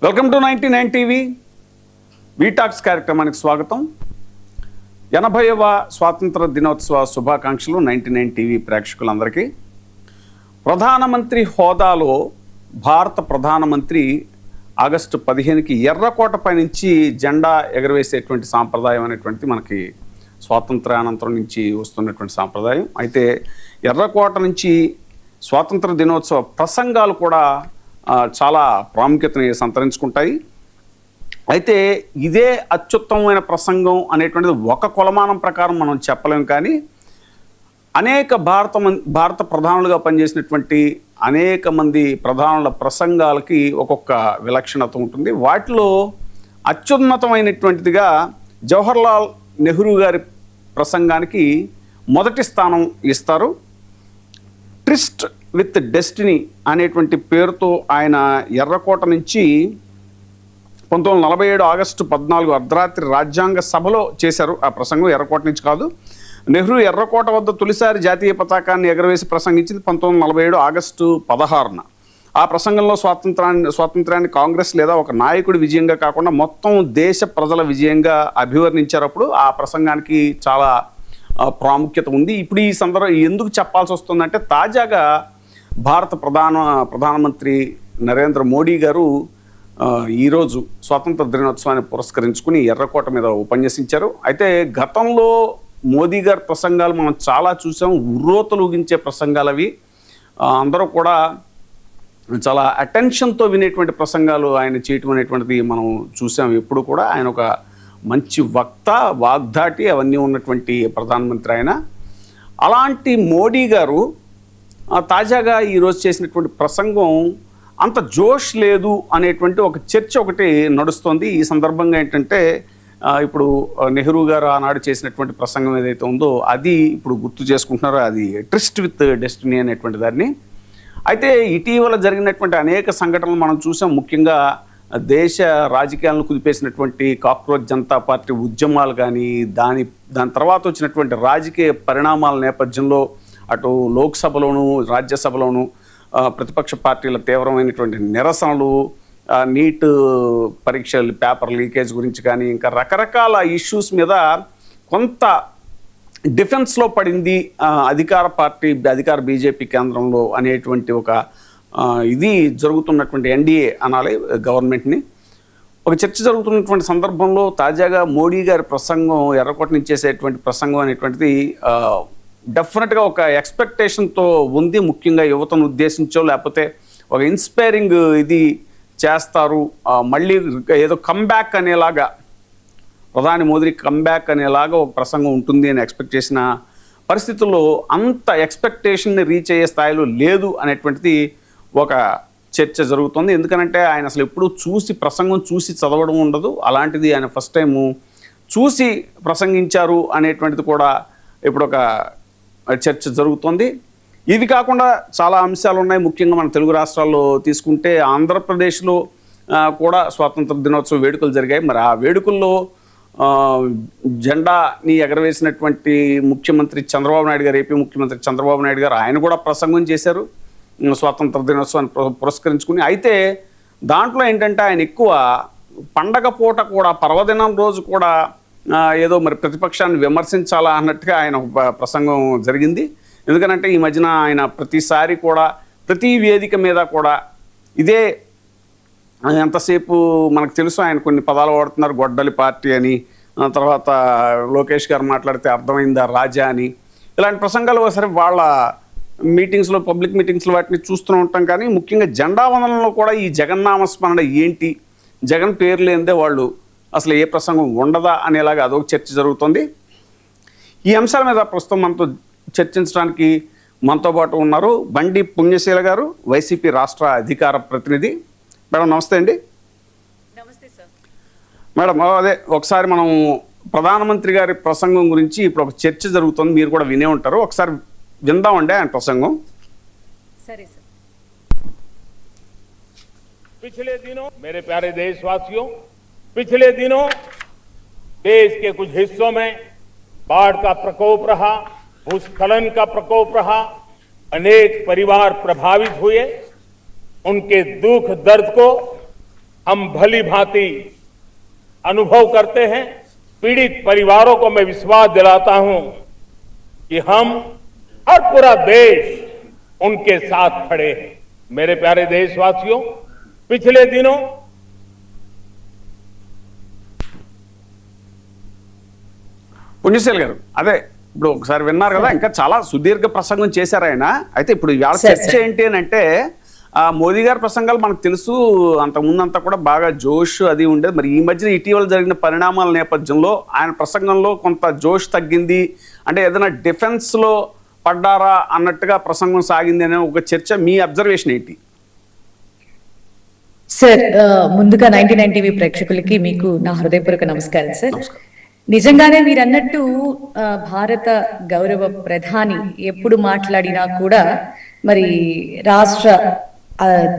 Welcome to 99 TV వీటాక్స్ కార్యక్రమానికి స్వాగతం. 80వ స్వాతంత్ర దినోత్సవ శుభాకాంక్షలు 99 టీవీ ప్రేక్షకులందరికీ. ప్రధానమంత్రి హోదాలో భారత ప్రధానమంత్రి ఆగస్టు 15కి ఎర్రకోటపై నుంచి జెండా ఎగరవేసేటువంటి సాంప్రదాయం అనేటువంటిది మనకి స్వాతంత్ర్యానంతరం నుంచి వస్తున్నటువంటి సాంప్రదాయం. అయితే ఎర్రకోట నుంచి స్వాతంత్ర దినోత్సవ ప్రసంగాలు కూడా చాలా ప్రాముఖ్యతని సంతరించుకుంటాయి. అయితే ఇదే అత్యుత్తమమైన ప్రసంగం అనేటువంటిది ఒక కొలమానం ప్రకారం మనం చెప్పలేం, కానీ అనేక భారత ప్రధానులుగా పనిచేసినటువంటి అనేక మంది ప్రధానుల ప్రసంగాలకి ఒక్కొక్క విలక్షణత ఉంటుంది. వాటిలో అత్యున్నతమైనటువంటిదిగా జవహర్లాల్ నెహ్రూ గారి ప్రసంగానికి మొదటి స్థానం ఇస్తారు. ట్రిస్ట్ విత్ డెస్టినీ అనేటువంటి పేరుతో ఆయన ఎర్రకోట నుంచి 1947 ఆగస్టు 14 అర్ధరాత్రి రాజ్యాంగ సభలో చేశారు. ఆ ప్రసంగం ఎర్రకోట నుంచి కాదు. నెహ్రూ ఎర్రకోట వద్ద తొలిసారి జాతీయ పతాకాన్ని ఎగరవేసి ప్రసంగించింది 1947 ఆగస్టు 16న. ఆ ప్రసంగంలో స్వాతంత్రాన్ని కాంగ్రెస్ లేదా ఒక నాయకుడి విజయంగా కాకుండా మొత్తం దేశ ప్రజల విజయంగా అభివర్ణించారు. అప్పుడు ఆ ప్రసంగానికి చాలా ప్రాముఖ్యత ఉంది. ఇప్పుడు ఈ సందర్భం ఎందుకు చెప్పాల్సి వస్తుందంటే, తాజాగా భారత ప్రధానమంత్రి నరేంద్ర మోడీ గారు ఈరోజు స్వాతంత్ర దినోత్సవాన్ని పురస్కరించుకుని ఎర్రకోట మీద ఉపన్యసించారు. అయితే గతంలో మోదీ గారి ప్రసంగాలు మనం చాలా చూసాం. ఉర్రోతలూగించే ప్రసంగాలు అవి. అందరూ కూడా చాలా అటెన్షన్తో వినేటువంటి ప్రసంగాలు ఆయన చేయటం అనేటువంటిది మనం చూసాం. ఎప్పుడు కూడా ఆయన ఒక మంచి వక్త, వాగ్దాటి అవన్నీ ఉన్నటువంటి ప్రధానమంత్రి ఆయన. అలాంటి మోడీ గారు తాజాగా ఈరోజు చేసినటువంటి ప్రసంగం అంత జోష్ లేదు అనేటువంటి ఒక చర్చ ఒకటి నడుస్తోంది. ఈ సందర్భంగా ఏంటంటే, ఇప్పుడు నెహ్రూ గారు ఆనాడు చేసినటువంటి ప్రసంగం ఏదైతే ఉందో అది ఇప్పుడు గుర్తు చేసుకుంటున్నారో, అది ట్రిస్ట్ విత్ డెస్టినీ అనేటువంటి దాన్ని. అయితే ఇటీవల జరిగినటువంటి అనేక సంఘటనలు మనం చూసాం. ముఖ్యంగా దేశ రాజకీయాలను కుదిపేసినటువంటి కాక్రోచ్ జనతా పార్టీ ఉద్యమాలు కానీ, దాని తర్వాత వచ్చినటువంటి రాజకీయ పరిణామాల నేపథ్యంలో అటు లోక్సభలోను రాజ్యసభలోను ప్రతిపక్ష పార్టీల తీవ్రమైనటువంటి నిరసనలు, నీట్ పరీక్షలు పేపర్ లీకేజ్ గురించి కానీ, ఇంకా రకరకాల ఇష్యూస్ మీద కొంత డిఫెన్స్లో పడింది అధికార బీజేపీ కేంద్రంలో అనేటువంటి ఒక ఇది జరుగుతున్నటువంటి ఎన్డీఏ అనాలి గవర్నమెంట్ని. ఒక చర్చ జరుగుతున్నటువంటి సందర్భంలో తాజాగా మోడీ గారి ప్రసంగం, ఎర్రకోట నుంచి చేసేటువంటి ప్రసంగం అనేటువంటిది డెఫినెట్గా ఒక ఎక్స్పెక్టేషన్తో ఉంది. ముఖ్యంగా యువతను ఉద్దేశించో లేకపోతే ఒక ఇన్స్పైరింగ్ ఇది చేస్తారు, మళ్ళీ ఏదో కమ్బ్యాక్ అనేలాగా, ప్రధాని మోదీ కమ్బ్యాక్ అనేలాగా ఒక ప్రసంగం ఉంటుంది అని ఎక్స్పెక్ట్ చేసిన పరిస్థితుల్లో అంత ఎక్స్పెక్టేషన్ని రీచ్ అయ్యే స్థాయిలో లేదు అనేటువంటిది ఒక చర్చ జరుగుతుంది. ఎందుకనంటే ఆయన అసలు ఎప్పుడూ ప్రసంగం చూసి చదవడం ఉండదు. అలాంటిది ఆయన ఫస్ట్ టైము చూసి ప్రసంగించారు అనేటువంటిది కూడా ఇప్పుడు ఒక చర్చ జరుగుతుంది. ఇది కాకుండా చాలా అంశాలు ఉన్నాయి. ముఖ్యంగా మన తెలుగు రాష్ట్రాల్లో తీసుకుంటే ఆంధ్రప్రదేశ్లో కూడా స్వాతంత్ర దినోత్సవ వేడుకలు జరిగాయి. మరి ఆ వేడుకల్లో జెండాని ఎగరవేసినటువంటి ముఖ్యమంత్రి చంద్రబాబు నాయుడు గారు, ఏపీ ముఖ్యమంత్రి చంద్రబాబు నాయుడు గారు, ఆయన కూడా ప్రసంగం చేశారు స్వాతంత్ర దినోత్సవాన్ని పురస్కరించుకుని. అయితే దాంట్లో ఏంటంటే ఆయన ఎక్కువ పండగ పూట కూడా, పర్వదినం రోజు కూడా ఏదో మరి ప్రతిపక్షాన్ని విమర్శించాలా అన్నట్టుగా ఆయన ప్రసంగం జరిగింది. ఎందుకనంటే ఈ మధ్యన ఆయన ప్రతిసారి కూడా ప్రతి వేదిక మీద కూడా ఇదే, ఎంతసేపు మనకు తెలుసు ఆయన కొన్ని పదాలు వాడుతున్నారు, గొడ్డలి పార్టీ అని, తర్వాత లోకేష్ గారు మాట్లాడితే అర్థమైందా రాజా అని, ఇలాంటి ప్రసంగాలు ఒకసారి వాళ్ళ మీటింగ్స్లో, పబ్లిక్ మీటింగ్స్లో వాటిని చూస్తూ ఉంటాం. కానీ ముఖ్యంగా జెండా వందనంలో కూడా ఈ జగన్నామస్మరణ ఏంటి, జగన్ పేరు లేనిదే వాళ్ళు అసలు ఏ ప్రసంగం ఉండదా అనేలాగా అదొక చర్చ జరుగుతుంది. ఈ అంశాల మీద ప్రస్తుతం మనతో చర్చించడానికి మనతో పాటు ఉన్నారు బండి పుణ్యశీల గారు, వైసీపీ రాష్ట్ర అధికార ప్రతినిధి. మేడం నమస్తే అండి. నమస్తే సార్. మేడం, అదే ఒకసారి మనం ప్రధానమంత్రి గారి ప్రసంగం గురించి ఇప్పుడు ఒక చర్చ జరుగుతుంది, మీరు కూడా వినే ఉంటారు. ఒకసారి విందామండి ఆయన ప్రసంగం. సరే సార్. पिछले दिनों मेरे प्यारे देशवासियों, पिछले दिनों देश के कुछ हिस्सों में बाढ़ का प्रकोप रहा, भूस्खलन का प्रकोप रहा, अनेक परिवार प्रभावित हुए। उनके दुख दर्द को हम भली भांति अनुभव करते हैं। पीड़ित परिवारों को मैं विश्वास दिलाता हूं कि हम और पूरा देश उनके साथ खड़े हैं। मेरे प्यारे देशवासियों, पिछले दिनों పుణ్యశీల్ గారు, అదే ఇప్పుడు ఒకసారి విన్నారు కదా, ఇంకా చాలా సుదీర్ఘ ప్రసంగం చేశారు ఆయన. అయితే ఇప్పుడు ఇవాళ చర్చ ఏంటి అని అంటే, మోదీ గారి ప్రసంగాలు మనకు తెలుసు, అంతకుముందంతా కూడా బాగా జోష్ అది ఉండేది. మరి ఈ మధ్యన ఇటీవల జరిగిన పరిణామాల నేపథ్యంలో ఆయన ప్రసంగంలో కొంత జోష్ తగ్గింది, అంటే ఏదైనా డిఫెన్స్లో పడ్డారా అన్నట్టుగా ప్రసంగం సాగింది అనే ఒక చర్చ. మీ అబ్జర్వేషన్ ఏంటి? సార్, ముందుగా 99 టీవీ ప్రేక్షకులకి మీకు నా హృదయపూర్వక నమస్కారం సార్. నిజంగానే మీరు అన్నట్టు భారత గౌరవ ప్రధాని ఎప్పుడు మాట్లాడినా కూడా మరి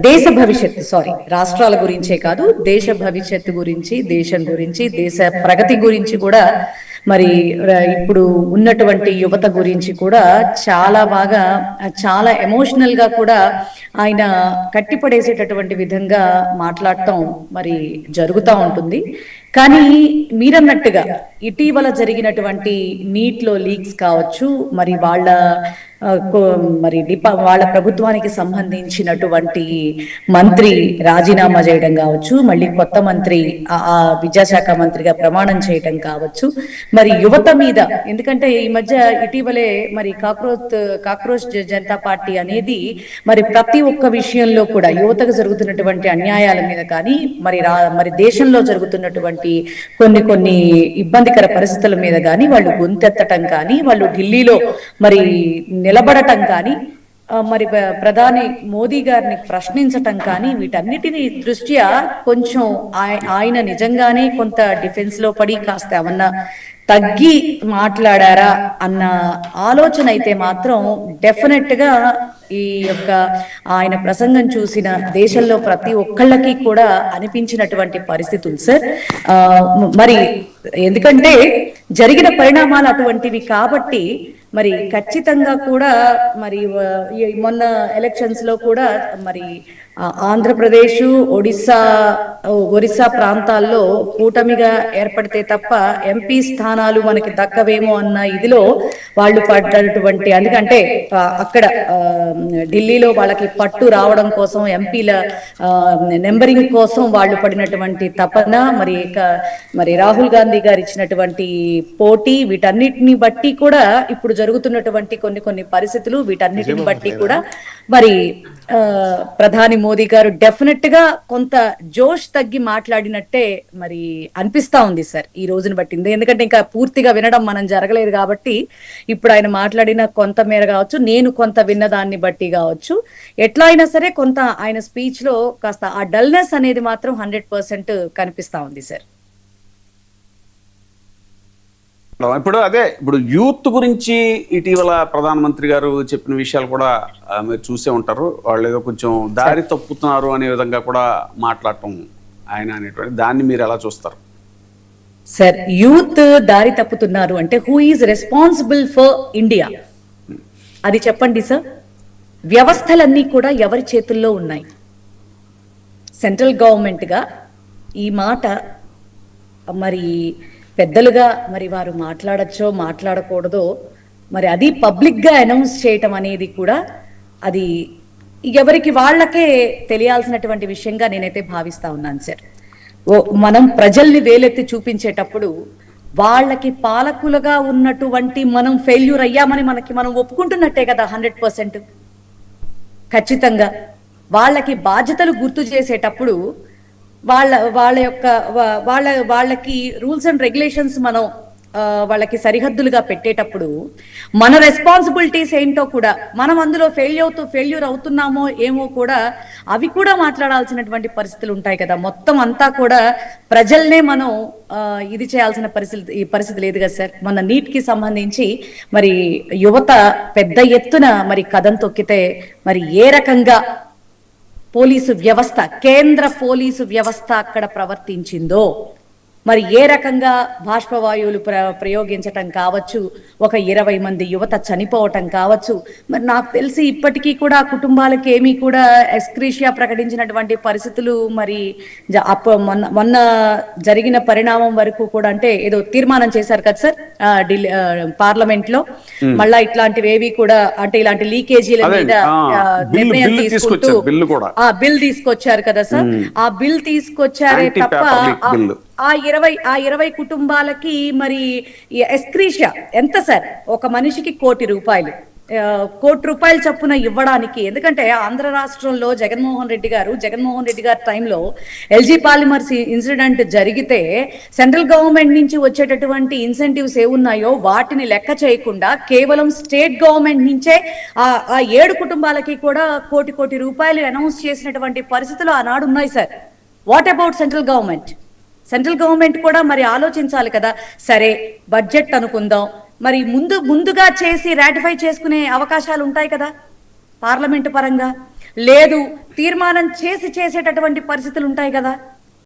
దేశ భవిష్యత్తు, రాష్ట్రాల గురించే కాదు, దేశ భవిష్యత్తు గురించి, దేశం గురించి, దేశ ప్రగతి గురించి కూడా, మరి ఇప్పుడు ఉన్నటువంటి యువత గురించి కూడా చాలా బాగా, చాలా ఎమోషనల్ గా కూడా ఆయన కట్టిపడేసేటటువంటి విధంగా మాట్లాడటం మరి జరుగుతూ ఉంటుంది. కానీ మీరన్నట్టుగా ఇటీవల జరిగినటువంటి నీట్లో లీక్స్ కావచ్చు, మరి వాళ్ళ వాళ్ళ ప్రభుత్వానికి సంబంధించినటువంటి మంత్రి రాజీనామా చేయడం కావచ్చు, మళ్ళీ కొత్త మంత్రి విద్యాశాఖ మంత్రిగా ప్రమాణం చేయడం కావచ్చు, మరి యువత మీద, ఎందుకంటే ఈ మధ్య ఇటీవలే మరి కాక్రోచ్ జనతా పార్టీ అనేది మరి ప్రతి ఒక్క విషయంలో కూడా యువతకు జరుగుతున్నటువంటి అన్యాయాల మీద కానీ, మరి దేశంలో జరుగుతున్నటువంటి కొన్ని ఇబ్బందికర పరిస్థితుల మీద కానీ వాళ్ళు గొంతెత్తటం కానీ, వాళ్ళు ఢిల్లీలో మరి నిలబడటం కానీ, మరి ప్రధాని మోదీ గారిని ప్రశ్నించటం కానీ, వీటన్నిటిని దృష్ట్యా కొంచెం ఆయన నిజంగానే కొంత డిఫెన్స్ లో పడి కాస్త ఏమన్నా తగ్గి మాట్లాడారా అన్న ఆలోచన అయితే మాత్రం డెఫినెట్ గా ఈ యొక్క ఆయన ప్రసంగం చూసిన దేశంలో ప్రతి ఒక్కళ్ళకి కూడా అనిపించినటువంటి పరిస్థితులు సార్. మరి ఎందుకంటే జరిగిన పరిణామాలు అటువంటివి కాబట్టి మరి ఖచ్చితంగా కూడా మరి మొన్న ఎలక్షన్స్ లో కూడా మరి ఆంధ్రప్రదేశ్, ఒరిస్సా ప్రాంతాల్లో కూటమిగా ఏర్పడితే తప్ప ఎంపీ స్థానాలు మనకి దక్కవేమో అన్న ఇదిలో వాళ్ళు పడ్డటువంటి, ఎందుకంటే అక్కడ ఢిల్లీలో వాళ్ళకి పట్టు రావడం కోసం, ఎంపీల నెంబరింగ్ కోసం వాళ్ళు పడినటువంటి తపన, మరి రాహుల్ గాంధీ గారు ఇచ్చినటువంటి పోటీ, వీటన్నిటిని బట్టి కూడా ఇప్పుడు జరుగుతున్నటువంటి కొన్ని పరిస్థితులు, వీటన్నిటిని బట్టి కూడా మరి ప్రధాని మోదీ గారు డెఫినెట్ గా కొంత జోష్ తగ్గి మాట్లాడినట్టే మరి అనిపిస్తా ఉంది సార్ ఈ రోజును బట్టింది. ఎందుకంటే ఇంకా పూర్తిగా వినడం మనం జరగలేదు కాబట్టి ఇప్పుడు ఆయన మాట్లాడిన కొంత మేర కావచ్చు, నేను కొంత విన్న దాన్ని బట్టి కావచ్చు, ఎట్లా అయినా సరే కొంత ఆయన స్పీచ్ లో కాస్త ఆ డల్నెస్ అనేది మాత్రం 100% కనిపిస్తా ఉంది సార్. ఇప్పుడు యూత్ గురించి ఇటీవల ప్రధానమంత్రి గారు చెప్పిన విషయాలు కూడా మీరు చూసే ఉంటారు. వాళ్ళు ఏదో కొంచెం దారి తప్పుతున్నారు అనే విధంగా కూడా మాట్లాడటం ఆయన అనేటువంటి దాన్ని మీరు ఎలా చూస్తారు సార్? యూత్ దారి తప్పుతున్నారు అంటే who is responsible for India అది చెప్పండి సార్. వ్యవస్థలన్నీ కూడా ఎవరి చేతుల్లో ఉన్నాయి? సెంట్రల్ గవర్నమెంట్ గా ఈ మాట మరి పెద్దలుగా మరి వారు మాట్లాడచ్చో మాట్లాడకూడదో, మరి అది పబ్లిక్ గా అనౌన్స్ చేయటం అనేది కూడా అది ఎవరికి వాళ్ళకే తెలియాల్సినటువంటి విషయంగా నేనైతే భావిస్తా ఉన్నాను సార్. మనం ప్రజల్ని వేలెత్తి చూపించేటప్పుడు వాళ్ళకి పాలకులుగా ఉన్నటువంటి మనం ఫెయిల్యూర్ అయ్యామని మనం ఒప్పుకుంటున్నట్టే కదా 100%. ఖచ్చితంగా వాళ్ళకి బాధ్యతలు గుర్తు చేసేటప్పుడు వాళ్ళకి రూల్స్ అండ్ రెగ్యులేషన్స్ మనం వాళ్ళకి సరిహద్దులుగా పెట్టేటప్పుడు మన రెస్పాన్సిబిలిటీస్ ఏంటో కూడా, మనం అందులో ఫెయిల్యూర్ అవుతున్నామో ఏమో కూడా అవి కూడా మాట్లాడాల్సినటువంటి పరిస్థితులు ఉంటాయి కదా. మొత్తం అంతా కూడా ప్రజల్నే మనం ఇది చేయాల్సిన పరిస్థితి లేదు కదా సార్. మన నీట్ కి సంబంధించి మరి యువత పెద్ద ఎత్తున మరి కదం తొక్కితే మరి ఏ రకంగా పోలీసు వ్యవస్థ, కేంద్ర పోలీసు వ్యవస్థ అక్కడ ప్రవర్తించిందో మరి ఏ రకంగా బాష్పవాయువులు ప్రయోగించటం కావచ్చు, ఒక 20 మంది యువత చనిపోవటం కావచ్చు. మరి నాకు తెలిసి ఇప్పటికీ కూడా కుటుంబాలకు ఏమీ కూడా ఎస్క్రీషియా ప్రకటించినటువంటి పరిస్థితులు మరి మొన్న జరిగిన పరిణామం వరకు కూడా, అంటే ఏదో తీర్మానం చేశారు కదా సార్ ఢిల్లీ పార్లమెంట్ లో, మళ్ళా ఇట్లాంటివి ఏవి కూడా, అంటే ఇలాంటి లీకేజీల మీద నిర్ణయం తీసుకుంటూ బిల్ తీసుకొచ్చారు కదా సార్. ఆ బిల్ తీసుకొచ్చారే తప్ప ఆ 20 కుటుంబాలకి మరి ఎస్క్రీషియా ఎంత సార్? ఒక మనిషికి ₹1,00,00,000 ₹1,00,00,000 చొప్పున ఇవ్వడానికి. ఎందుకంటే ఆంధ్ర రాష్ట్రంలో జగన్మోహన్ రెడ్డి గారి టైంలో ఎల్జీ పాలిమర్స్ ఇన్సిడెంట్ జరిగితే సెంట్రల్ గవర్నమెంట్ నుంచి వచ్చేటటువంటి ఇన్సెంటివ్స్ ఏమున్నాయో వాటిని లెక్క చేయకుండా కేవలం స్టేట్ గవర్నమెంట్ నుంచే ఆ 7 కుటుంబాలకి కూడా ₹1,00,00,000 అనౌన్స్ చేసినటువంటి పరిస్థితులు ఆనాడు ఉన్నాయి sir. What about central government? Central government కూడా మరి ఆలోచించాలి కదా. సరే, బడ్జెట్ అనుకుందాం, మరి ముందుగా చేసి రాటిఫై చేసుకునే అవకాశాలు ఉంటాయి కదా పార్లమెంటు పరంగా. లేదు, తీర్మానం చేసేటటువంటి పరిస్థితులు ఉంటాయి కదా.